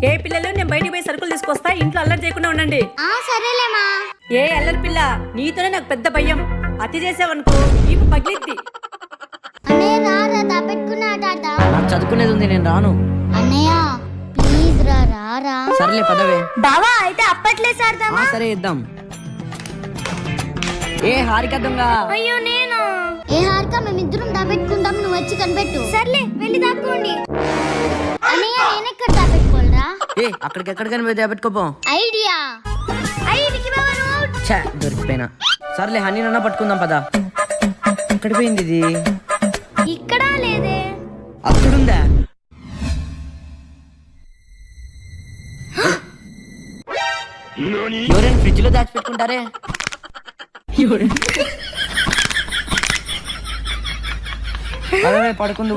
ఏ పిల్లలు నేను బయటికి పోయి సరుకులు తీసుకొస్తా, ఇంట్లో అల్లరి చేయకుండా ఉండండి. సరేలేమా. ఏ అల్లరి పిల్ల, నీతోనే నాకు పెద్ద భయం. అతి చేసావనుకో నీకు పగిలిద్ది. అన్నయ్య రారా దాపెట్టుకున్న ఆట ఆడదాం. నాకు చదువుకునేది ఉంది, నేను రాను. అన్నయ్య ప్లీజ్ రారా. సరేలే పదవే. బావా అయితే అప్పట్లేసాడదామా? సరే ఇద్దాం. ఏ హారిక దొంగ. అయ్యో నేను. ఏ హారిక మేమిద్దరం దాపెట్టుకుందాం, నువ్వు వచ్చి కనిపెట్టు. సర్లే వెళ్ళి దాక్కోండి. అన్నయ్య నేనెక్కడ దాపెట్టుకోవాలరా? ఏ అక్కడికెక్కడికైనా పోయి పెట్టుకోపో. ఐడియా. ఛా దొరికిపోయినా. సర్లే హనీ నన్న పట్టుకుందాం పదా. ఎక్కడ పోయింది ఇది? ఇక్కడ లేదే. అక్కడుందా? ఎవరైనా ఫ్రిడ్జ్ లో దాచిపెట్టుకుంటారే. పడుకుందు.